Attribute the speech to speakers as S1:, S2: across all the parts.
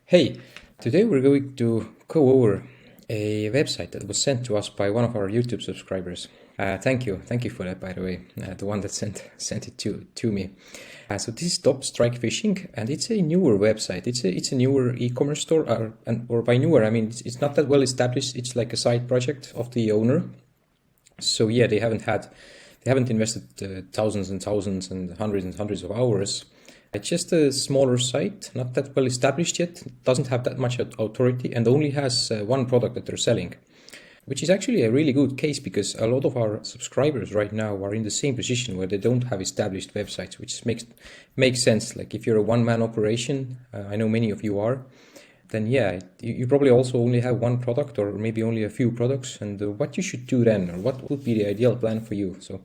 S1: Hey, today we're going to go over a website that was sent to us by one of our YouTube subscribers. Thank you for that, by the way, the one that sent it to me. So this is Top Strike Fishing, and it's a newer website. It's a newer e-commerce store, or by newer I mean it's not that well established. It's like a side project of the owner. So yeah, they haven't invested thousands and thousands and hundreds of hours. It's just a smaller site, not that well established yet, doesn't have that much authority, and only has one product that they're selling, which is actually a really good case because a lot of our subscribers right now are in the same position where they don't have established websites, which makes sense. Like if you're a one-man operation, I know many of you are, then yeah, you probably also only have one product or maybe only a few products, and what you should do then, or what would be the ideal plan for you. So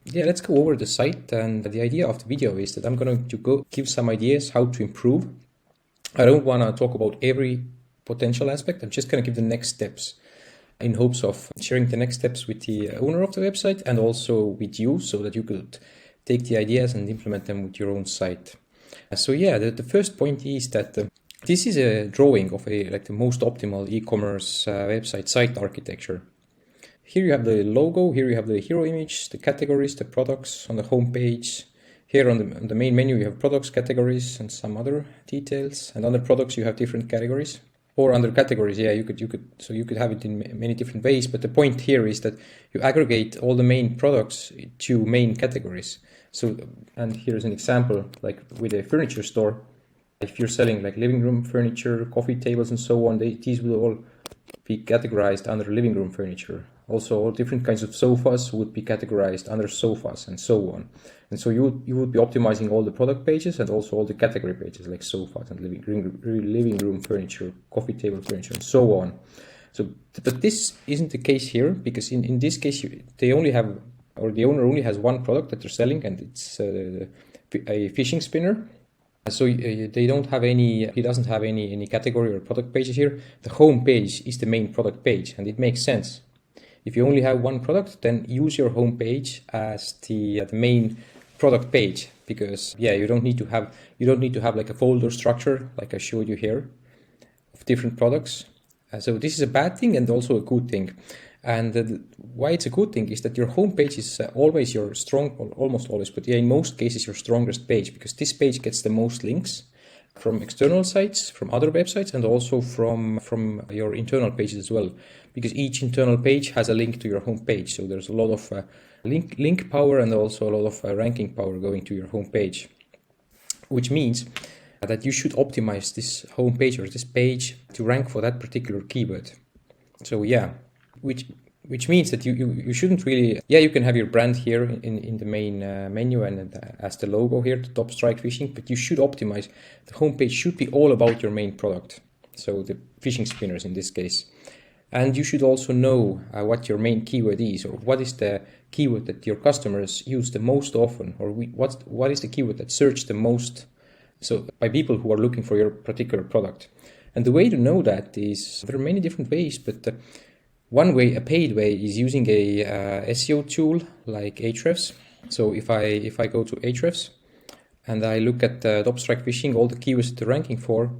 S1: yeah, let's go over the site, and the idea of the video is that I'm going to go give some ideas how to improve. I don't want to talk about every potential aspect. I'm just going to give the next steps in hopes of sharing the next steps with the owner of the website and also with you, so that you could take the ideas and implement them with your own site. So yeah, the first point is that this is a drawing of the most optimal e-commerce website site architecture. Here you have the logo, here you have the hero image, the categories, the products on the home page. Here on the main menu you have products, categories, and some other details. And under products you have different categories. Or under categories, yeah, you could have it in many different ways. But the point here is that you aggregate all the main products to main categories. So, and here's an example, like with a furniture store. If you're selling like living room furniture, coffee tables, and so on, these will all be categorized under living room furniture. Also, all different kinds of sofas would be categorized under sofas, and so on. And so you would be optimizing all the product pages and also all the category pages, like sofas and living room furniture, coffee table furniture, and so on. So, but this isn't the case here, because in this case the owner only has one product that they're selling, and it's a fishing spinner. So they don't have he doesn't have any category or product pages here. The home page is the main product page, and it makes sense. If you only have one product, then use your home page as the main product page, because yeah, you don't need to have like a folder structure like I showed you here of different products. So this is a bad thing and also a good thing. And why it's a good thing is that your home page is always your strong, or almost always, but yeah, in most cases your strongest page, because this page gets the most links from external sites, from other websites, and also from your internal pages as well, because each internal page has a link to your home page. So there's a lot of link power and also a lot of ranking power going to your home page, which means that you should optimize this home page or this page to rank for that particular keyword. So yeah, which means that you shouldn't really, yeah, you can have your brand here in the main menu and as the logo here, the Top Strike Fishing, but you should optimize. The homepage should be all about your main product, so the fishing spinners in this case. And you should also know what your main keyword is, or what is the keyword that your customers use the most often, or what is the keyword that search the most, so by people who are looking for your particular product. And the way to know that is, there are many different ways, but one way, a paid way, is using a SEO tool like Ahrefs. So if I go to Ahrefs and I look at Top Strike Fishing, all the keywords that they're ranking for.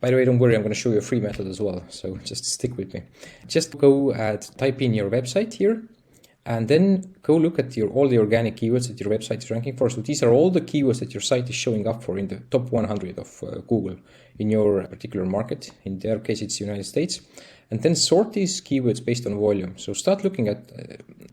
S1: By the way, don't worry, I'm going to show you a free method as well, so just stick with me. Just go type in your website here, and then go look at all the organic keywords that your website is ranking for. So these are all the keywords that your site is showing up for in the top 100 of Google in your particular market. In their case, it's the United States. And then sort these keywords based on volume. So start looking at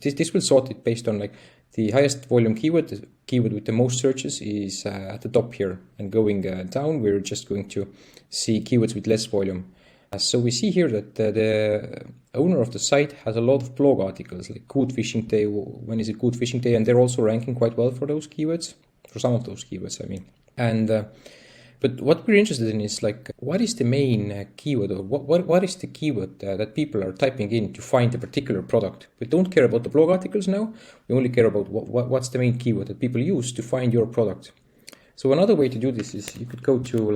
S1: this will sort it based on like the highest volume keyword. The keyword with the most searches is at the top here, and going down we're just going to see keywords with less volume. So we see here that the owner of the site has a lot of blog articles like good fishing day, when is a good fishing day, and they're also ranking quite well for those keywords, for some of those keywords I mean. And but what we're interested in is like, what is the main keyword, or what is the keyword that people are typing in to find a particular product? We don't care about the blog articles now. We only care about what's the main keyword that people use to find your product. So another way to do this is you could go to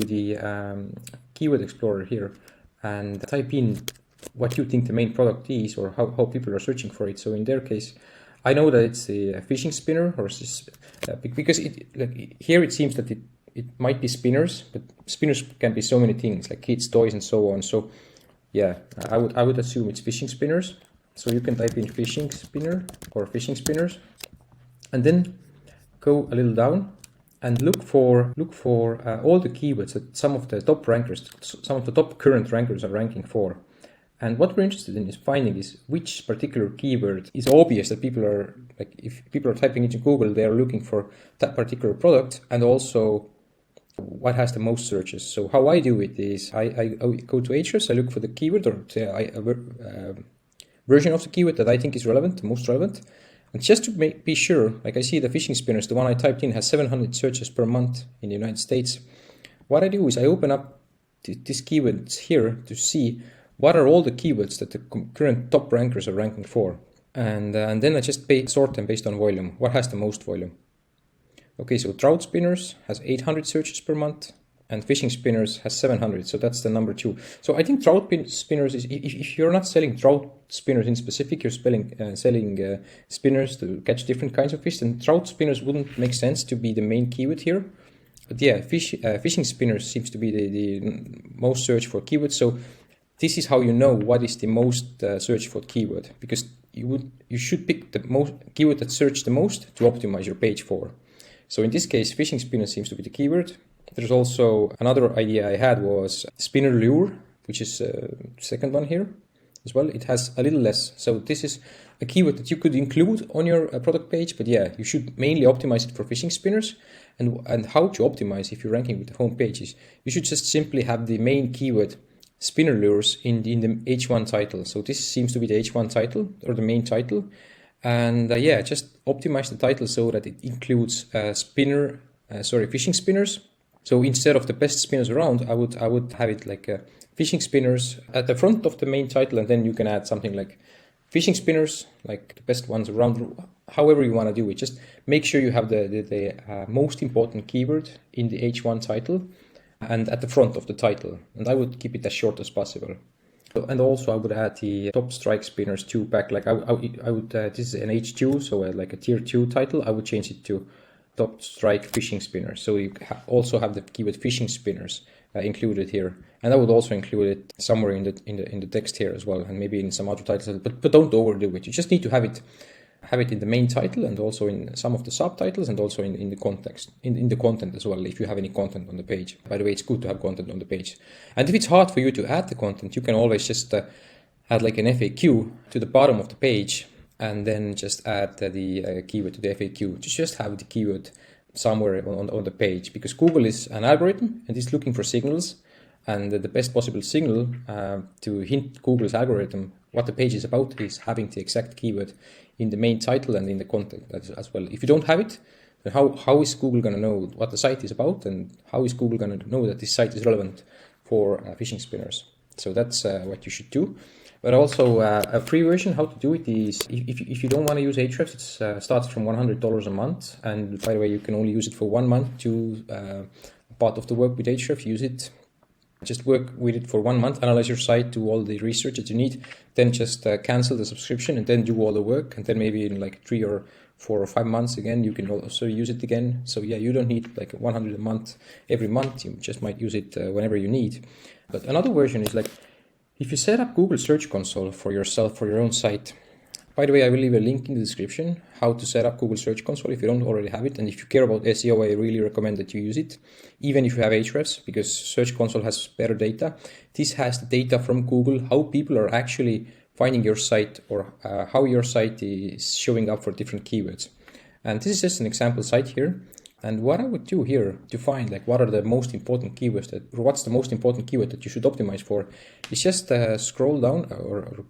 S1: the keyword explorer here and type in what you think the main product is, or how people are searching for it. So in their case, I know that it's a fishing spinner, or because here it seems that it might be spinners, but spinners can be so many things like kids, toys, and so on. So yeah, I would assume it's fishing spinners. So you can type in fishing spinner or fishing spinners, and then go a little down and look for all the keywords that some of the top rankers, some of the top current rankers are ranking for. And what we're interested in is finding is which particular keyword is obvious that people are, like, if people are typing into Google, they are looking for that particular product, and also what has the most searches. So how I do it is I go to Ahrefs, I look for the keyword or version of the keyword that I think is relevant, the most relevant. And just to be sure, like I see the fishing spinners, the one I typed in has 700 searches per month in the United States. What I do is I open up these keywords here to see what are all the keywords that the current top rankers are ranking for. And then I just sort them based on volume. What has the most volume? Okay, so trout spinners has 800 searches per month, and fishing spinners has 700. So that's the number 2. So I think trout spinners is, if you're not selling trout spinners in specific, you're selling spinners to catch different kinds of fish, then trout spinners wouldn't make sense to be the main keyword here. But yeah, fishing spinners seems to be the most searched for keyword. So this is how you know what is the most searched for keyword, because you should pick the most keyword that searched the most to optimize your page for. So in this case, fishing spinner seems to be the keyword. There's also another idea I had was spinner lure, which is the second one here as well. It has a little less. So this is a keyword that you could include on your product page, but yeah, you should mainly optimize it for fishing spinners. And how to optimize if you're ranking with the home pages, you should just simply have the main keyword spinner lures in the H1 title. So this seems to be the H1 title or the main title. And yeah, just optimize the title so that it includes fishing spinners. So instead of the best spinners around, I would have it like fishing spinners at the front of the main title, and then you can add something like fishing spinners, like the best ones around. However you want to do it, just make sure you have the most important keyword in the H1 title and at the front of the title. And I would keep it as short as possible. And also I would add the top strike spinners 2 back. Like I would this is an H2, so like a tier 2 title. I would change it to top strike fishing spinners. So you also have the keyword fishing spinners included here. And I would also include it somewhere in the text here as well, and maybe in some other titles. But don't overdo it. You just need to have it in the main title, and also in some of the subtitles, and also in the context, in the content as well, if you have any content on the page. By the way, it's good to have content on the page. And if it's hard for you to add the content, you can always just add like an FAQ to the bottom of the page, and then just add the keyword to the FAQ. Just have the keyword somewhere on the page, because Google is an algorithm and it's looking for signals, and the best possible signal to hint Google's algorithm what the page is about is having the exact keyword in the main title and in the content as well. If you don't have it, then how is Google going to know what the site is about, and how is Google going to know that this site is relevant for fishing spinners? So that's what you should do. But also a free version, how to do it is, if you don't want to use Ahrefs, it starts from $100 a month. And by the way, you can only use it for 1 month to part of the work with Ahrefs. Use it. Just work with it for 1 month, analyze your site, do all the research that you need, then just cancel the subscription and then do all the work. And then maybe in like 3 or 4 or 5 months again, you can also use it again. So yeah, you don't need like 100 a month every month. You just might use it whenever you need. But another version is like, if you set up Google Search Console for yourself, for your own site. By the way, I will leave a link in the description how to set up Google Search Console if you don't already have it. And if you care about SEO, I really recommend that you use it, even if you have Ahrefs, because Search Console has better data. This has the data from Google, how people are actually finding your site, or how your site is showing up for different keywords. And this is just an example site here. And what I would do here to find like what are the most important keywords or what's the most important keyword that you should optimize for is just scroll down, or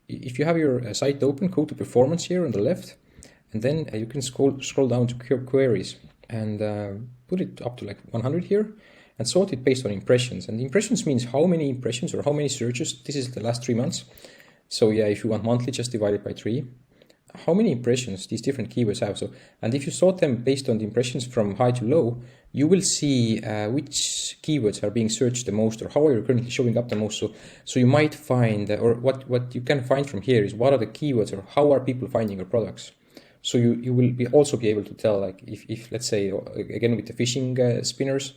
S1: if you have your site open, go to performance here on the left, and then you can scroll down to queries and put it up to like 100 here and sort it based on impressions. And impressions means how many impressions or how many searches. This is the last 3 months. So yeah, if you want monthly, just divide it by 3. How many impressions these different keywords have. So, and if you sort them based on the impressions from high to low, you will see which keywords are being searched the most, or how are you currently showing up the most. So you might find, or what you can find from here is what are the keywords, or how are people finding your products. So you will also be able to tell, like, if let's say, again, with the fishing spinners,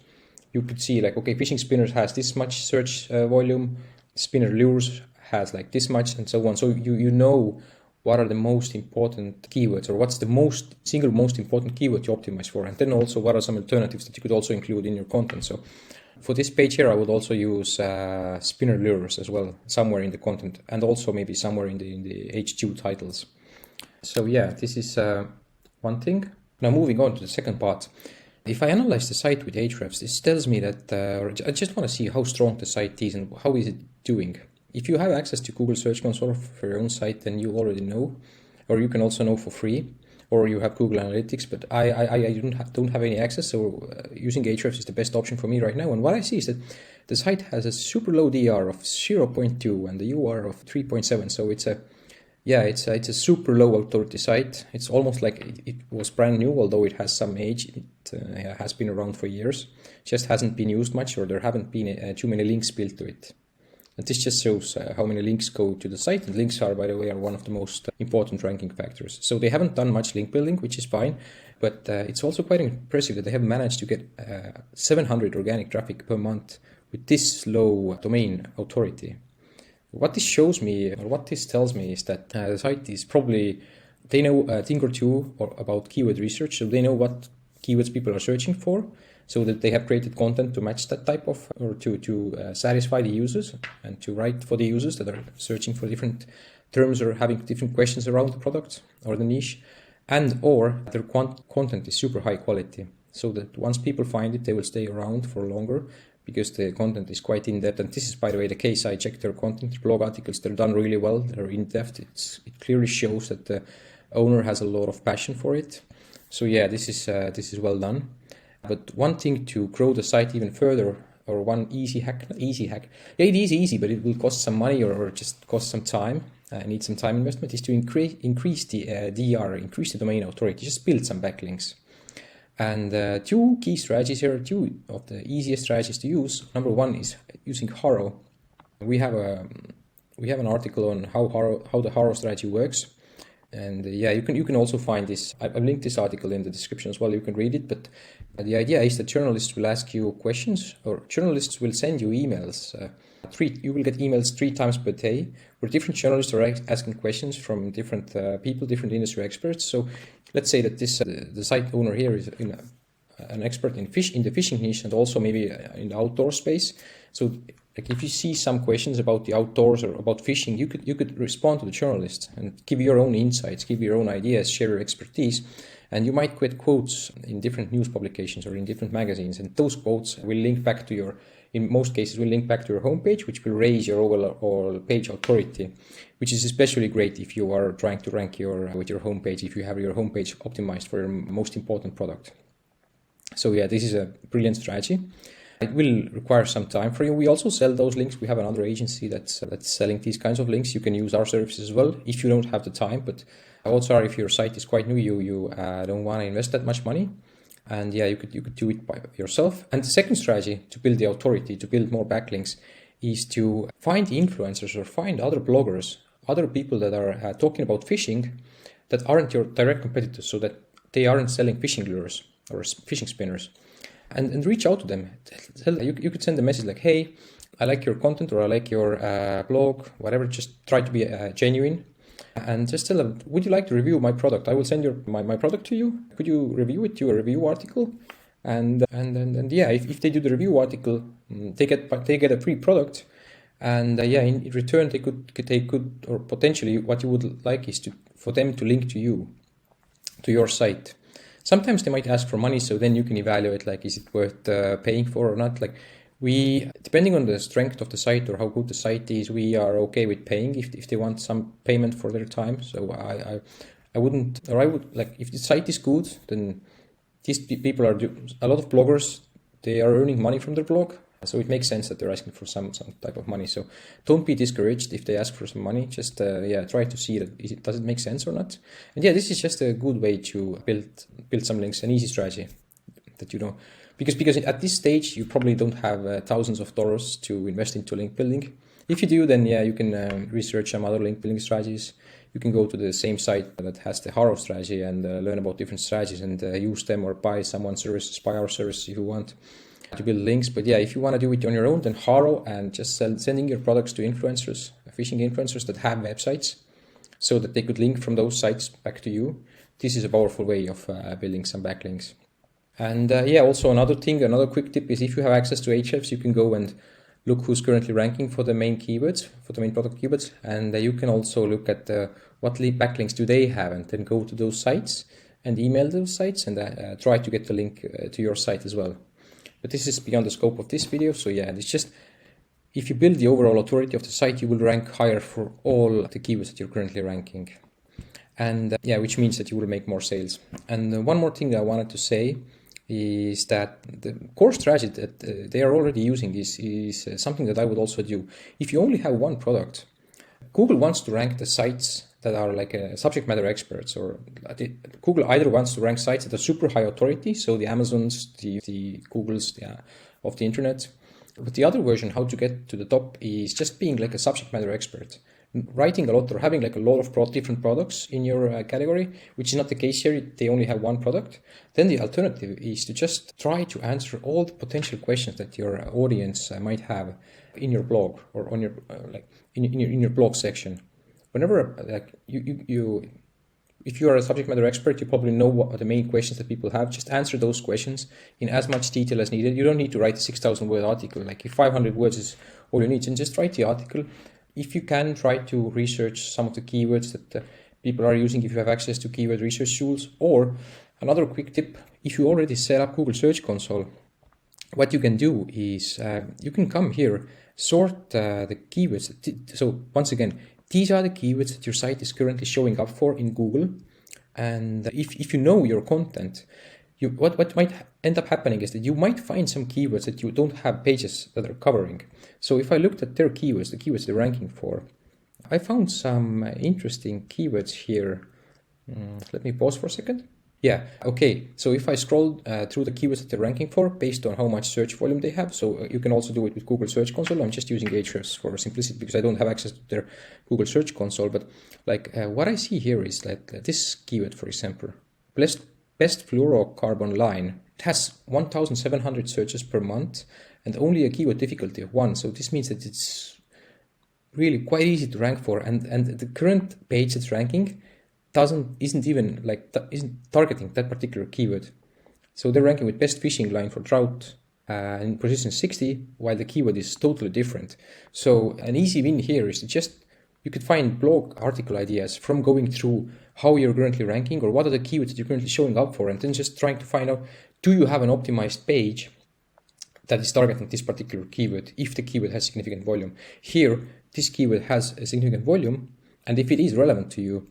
S1: you could see like, okay, fishing spinners has this much search volume, spinner lures has like this much, and so on. So you know what are the most important keywords, or what's the single most important keyword to optimize for, and then also what are some alternatives that you could also include in your content. So for this page here, I would also use spinner lures as well, somewhere in the content, and also maybe somewhere in the H2 titles. So yeah, this is one thing. Now moving on to the second part. If I analyze the site with Ahrefs, this tells me that I just want to see how strong the site is and how is it doing. If you have access to Google Search Console for your own site, then you already know, or you can also know for free, or you have Google Analytics, but I don't have any access, so using Ahrefs is the best option for me right now. And what I see is that the site has a super low DR of 0.2 and the UR of 3.7, so it's a super low authority site. It's almost like it was brand new, although it has some age. It has been around for years, just hasn't been used much, or there haven't been too many links built to it. And this just shows how many links go to the site. And links are, by the way, one of the most important ranking factors. So they haven't done much link building, which is fine. But it's also quite impressive that they have managed to get 700 organic traffic per month with this low domain authority. What this shows me, or what this tells me, is that the site is probably, they know a thing or two about keyword research, so they know what keywords people are searching for, so that they have created content to match that type of, or to satisfy the users and to write for the users that are searching for different terms or having different questions around the product or the niche, and or their content is super high quality, so that once people find it, they will stay around for longer, because the content is quite in-depth. And this is, by the way, the case. I checked their content, their blog articles, they're done really well, they're in-depth. It clearly shows that the owner has a lot of passion for it. So yeah, this is well done. But one thing to grow the site even further, or one easy hack, not easy hack, yeah, it is easy, but it will cost some money or just cost some time, need some time investment, is to increase the DR, increase the domain authority, just build some backlinks. And two key strategies here, two of the easiest strategies to use. Number one is using Haro. We have an article on how the Haro strategy works, and yeah, you can also find this. I've linked this article in the description as well. You can read it. But the idea is that journalists will ask you questions, or journalists will send you emails. You will get emails 3 times per day, where different journalists are asking questions from different people, different industry experts. So let's say that this the site owner here is an expert in the fishing niche, and also maybe in the outdoor space. So like, if you see some questions about the outdoors or about fishing, you could respond to the journalist and give your own insights, give your own ideas, share your expertise. And you might get quotes in different news publications or in different magazines, and those quotes will link back to your, in most cases, will link back to your homepage, which will raise your overall page authority, which is especially great if you are trying to rank with your homepage, if you have your homepage optimized for your most important product. So yeah, this is a brilliant strategy. It will require some time for you. We also sell those links. We have another agency that's selling these kinds of links. You can use our services as well if you don't have the time. But also, if your site is quite new, you don't want to invest that much money. And yeah, you could do it by yourself. And the second strategy to build the authority, to build more backlinks, is to find influencers or find other bloggers, other people that are talking about fishing that aren't your direct competitors, so that they aren't selling fishing lures or fishing spinners. And reach out to them. You could send a message like, hey, I like your content, or I like your blog, whatever. Just try to be genuine. And just tell them, would you like to review my product? I will send my product to you. Could you review it, do a review article? And yeah, if they do the review article, they get a free product. And yeah, in return, they could, or potentially what you would like is for them to link to you, to your site. Sometimes they might ask for money, so then you can evaluate, like, is it worth paying for or not? Like, depending on the strength of the site or how good the site is, we are okay with paying if they want some payment for their time. So I would, like, if the site is good, then these people a lot of bloggers, they are earning money from their blog. So it makes sense that they're asking for some type of money. So don't be discouraged if they ask for some money. Just try to see that does it make sense or not. And yeah, this is just a good way to build some links, an easy strategy that you know. Because at this stage, you probably don't have thousands of dollars to invest into link building. If you do, then yeah, you can research some other link building strategies. you can go to the same site that has the Haro strategy and learn about different strategies and use them, or buy someone's services, buy our services if you want to build links. But yeah, if you want to do it on your own, then Haro and just sending your products to influencers, phishing influencers that have websites, so that they could link from those sites back to you. This is a powerful way of building some backlinks. And also another quick tip is if you have access to Ahrefs, you can go and look who's currently ranking for the main keywords, for the main product keywords. And you can also look at what backlinks do they have, and then go to those sites and email those sites and try to get the link to your site as well. But this is beyond the scope of this video. So yeah, it's just, if you build the overall authority of the site, you will rank higher for all the keywords that you're currently ranking. And which means that you will make more sales. And one more thing I wanted to say is that the core strategy that they are already using is something that I would also do. If you only have one product, Google wants to rank the sites that are like subject matter experts, or Google either wants to rank sites that are super high authority, so the Amazons, the Googles of the internet. But the other version, how to get to the top, is just being like a subject matter expert, writing a lot or having like a lot of different products in your category, which is not the case here. They only have one product. Then the alternative is to just try to answer all the potential questions that your audience might have in your blog, or on your in your blog section. Whenever if you are a subject matter expert, you probably know what are the main questions that people have. Just answer those questions in as much detail as needed. You don't need to write a 6,000 word article. Like if 500 words is all you need, and just write the article. If you can, try to research some of the keywords that people are using, if you have access to keyword research tools. Or another quick tip, if you already set up Google Search Console, what you can do is you can come here, sort the keywords. So once again, these are the keywords that your site is currently showing up for in Google. And if you know your content, what might end up happening is that you might find some keywords that you don't have pages that are covering. So if I looked at their keywords, the keywords they're ranking for, I found some interesting keywords here. Let me pause for a second. Yeah, okay. So if I scroll through the keywords that they're ranking for based on how much search volume they have, so you can also do it with Google Search Console. I'm just using Ahrefs for simplicity because I don't have access to their Google Search Console. But what I see here is like this keyword, for example, best fluorocarbon line. It has 1,700 searches per month and only a keyword difficulty of 1. So this means that it's really quite easy to rank for. And the current page that's ranking isn't targeting that particular keyword. So they're ranking with best fishing line for trout in position 60, while the keyword is totally different. So an easy win here is to you could find blog article ideas from going through how you're currently ranking, or what are the keywords that you're currently showing up for, and then just trying to find out, do you have an optimized page that is targeting this particular keyword if the keyword has significant volume. Here, this keyword has a significant volume, and if it is relevant to you,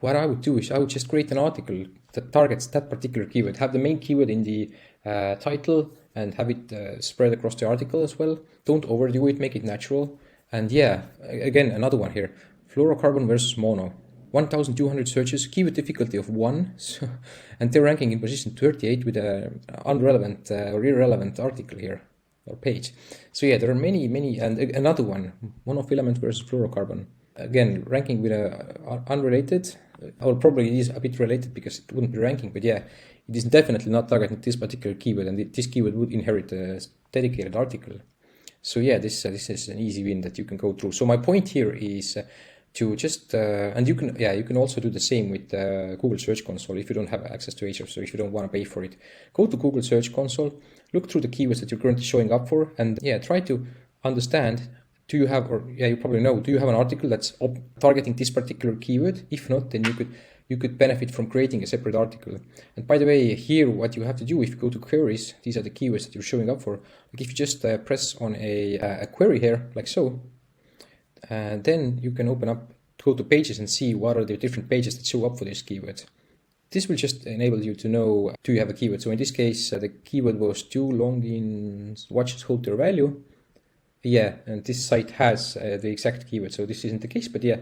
S1: what I would do is I would just create an article that targets that particular keyword, have the main keyword in the title, and have it spread across the article as well. Don't overdo it, make it natural. And yeah, again, another one here, fluorocarbon versus mono, 1,200 searches, keyword difficulty of 1, and they're ranking in position 38 with an unrelevant or irrelevant article here, or page. So yeah, there are many, and another one, monofilament versus fluorocarbon. Again, ranking with unrelated, or probably it is a bit related because it wouldn't be ranking, but yeah, it is definitely not targeting this particular keyword, and this keyword would inherit a dedicated article. So yeah, this is an easy win that you can go through. So my point here is to just, and you can also do the same with Google Search Console if you don't have access to Ahrefs, so if you don't want to pay for it. Go to Google Search Console, look through the keywords that you're currently showing up for, and yeah, try to understand, you probably know, do you have an article that's targeting this particular keyword? If not, then you could benefit from creating a separate article. And by the way, here what you have to do, if you go to queries, these are the keywords that you're showing up for. Like if you just press on a query here, like so, and then you can go to pages and see what are the different pages that show up for this keyword. This will just enable you to know, do you have a keyword? So in this case, the keyword was too long in watches hold their value. Yeah, and this site has the exact keyword, so this isn't the case. But yeah,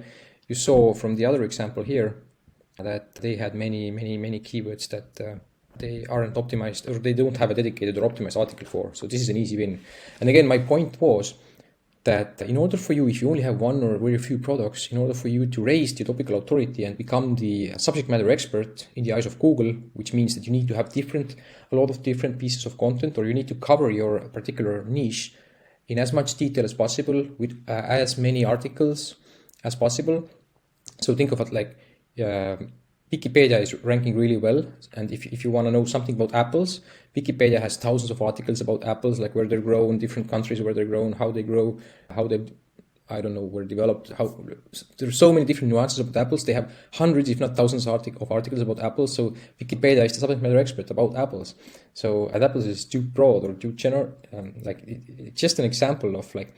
S1: you saw from the other example here that they had many keywords that they aren't optimized, or they don't have a dedicated or optimized article for. So this is an easy win. And again, my point was, that in order for you, if you only have one or very few products, in order for you to raise the topical authority and become the subject matter expert in the eyes of Google, which means that you need to have a lot of different pieces of content, or you need to cover your particular niche in as much detail as possible with as many articles as possible. So think of it like Wikipedia is ranking really well, and if you want to know something about apples, Wikipedia has thousands of articles about apples, like where they're grown, different countries where they're grown, how they grow, how they, I don't know, were developed. There's so many different nuances about apples. They have hundreds, if not thousands, of articles about apples. So Wikipedia is the subject matter expert about apples. So apples is too broad or too general. It's just an example of like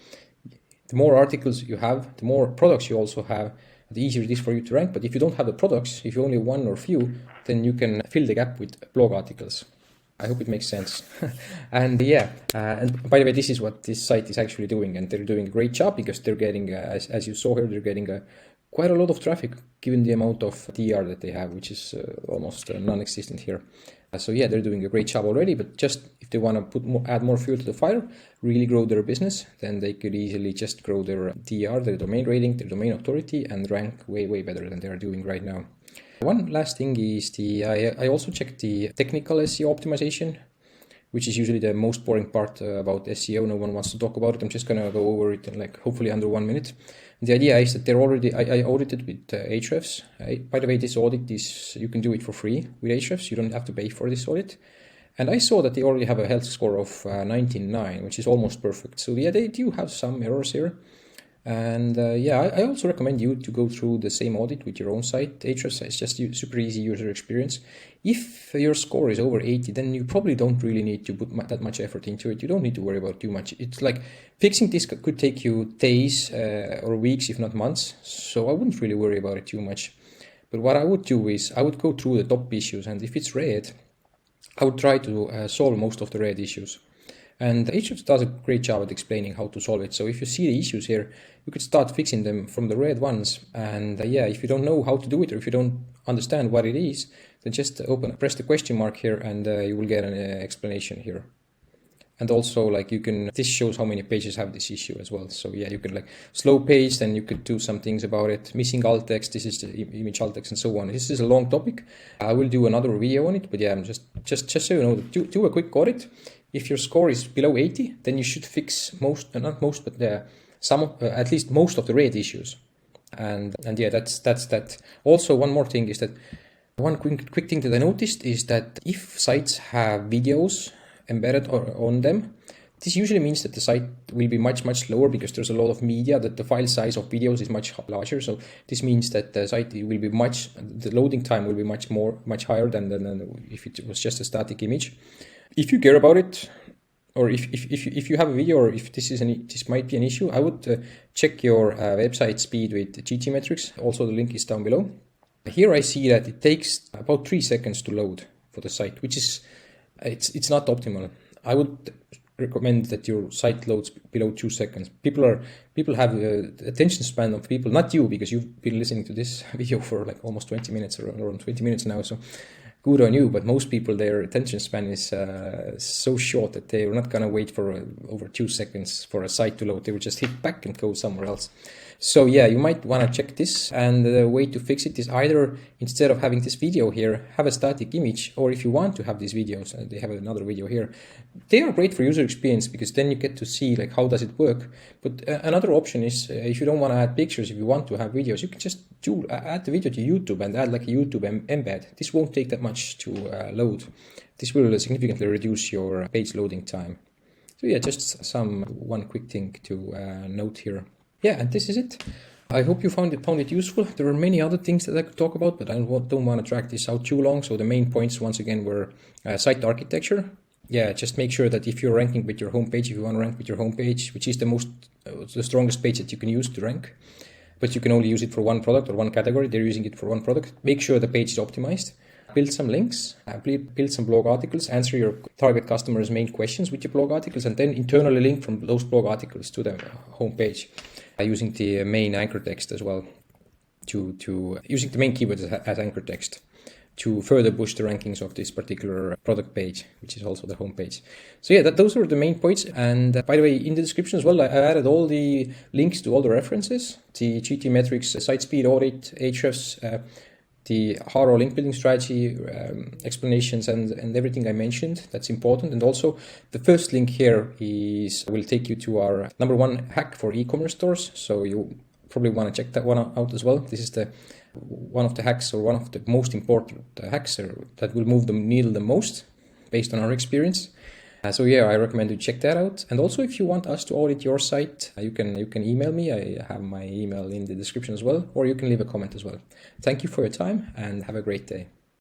S1: the more articles you have, the more products you also have, the easier it is for you to rank. But if you don't have the products, if you only have one or few, then you can fill the gap with blog articles. I hope it makes sense. And and by the way, this is what this site is actually doing, and they're doing a great job because they're getting, as you saw here, they're getting quite a lot of traffic given the amount of DR that they have, which is almost non-existent here. They're doing a great job already, but just if they want to add more fuel to the fire, really grow their business, then they could easily just grow their DR, their domain rating, their domain authority, and rank way, way better than they are doing right now. One last thing is I also checked the technical SEO optimization, which is usually the most boring part about SEO. No one wants to talk about it. I'm just going to go over it in hopefully under 1 minute. The idea is that I audited with Ahrefs. By the way, this audit you can do it for free with Ahrefs. You don't have to pay for this audit. And I saw that they already have a health score of 99, which is almost perfect. So they do have some errors here. And I also recommend you to go through the same audit with your own site. Ahrefs is just super easy user experience. If your score is over 80, then you probably don't really need to put that much effort into it. You don't need to worry about too much. It's like fixing this could take you days or weeks, if not months. So I wouldn't really worry about it too much. But what I would do is I would go through the top issues, and if it's red, I would try to solve most of the red issues. And Ahrefs does a great job at explaining how to solve it. So if you see the issues here, you could start fixing them from the red ones. And if you don't know how to do it, or if you don't understand what it is, then just press the question mark here, and you will get an explanation here. And also, this shows how many pages have this issue as well. So you can slow page, then you could do some things about it. Missing alt text, this is the image alt text, and so on. This is a long topic. I will do another video on it, but I'm just so you know, do a quick audit. If your score is below 80, then you should fix at least most of the red issues. And that's that. Also, one more thing is that one quick thing that I noticed is that if sites have videos embedded on them, this usually means that the site will be much slower because there's a lot of media, that the file size of videos is much larger. So this means that the site will be the loading time will be much higher than if it was just a static image. If you care about it, or if you have a video, or if this might be an issue, I would check your website speed with GTmetrix. Also, the link is down below. Here I see that it takes about 3 seconds to load for the site, which is it's not optimal. I would recommend that your site loads below 2 seconds. People have attention span of people, not you, because you've been listening to this video for almost 20 minutes or around 20 minutes now. So good on you, but most people, their attention span is so short that they're not going to wait for over 2 seconds for a site to load. They will just hit back and go somewhere else. So you might want to check this, and the way to fix it is either, instead of having this video here, have a static image, or if you want to have these videos, and they have another video here, they are great for user experience because then you get to see how does it work. But another option is, if you don't want to add pictures, if you want to have videos, you can just add the video to YouTube and add a YouTube embed. This won't take that much to load. This will significantly reduce your page loading time. So just one quick thing to note here. And this is it. I hope you found it useful. There are many other things that I could talk about, but I don't want to drag this out too long. So the main points, once again, were site architecture. Just make sure that if you're ranking with your homepage, if you want to rank with your homepage, which is the strongest page that you can use to rank, but you can only use it for one product or one category. They're using it for one product. Make sure the page is optimized. Build some links, build some blog articles, answer your target customers' main questions with your blog articles, and then internally link from those blog articles to the homepage using the main anchor text as well, to using the main keywords as anchor text. to further boost the rankings of this particular product page, which is also the homepage. So yeah, those were the main points. And by the way, in the description as well, I added all the links to all the references, the GT metrics, site speed audit, Ahrefs, the HARO link building strategy, explanations, and everything I mentioned that's important. And also the first link here will take you to our #1 hack for e-commerce stores. So you probably want to check that one out as well. This is one of the hacks, or one of the most important hacks that will move the needle the most based on our experience. So yeah, I recommend you check that out. And also, if you want us to audit your site, you can email me. I have my email in the description as well, or you can leave a comment as well. Thank you for your time and have a great day.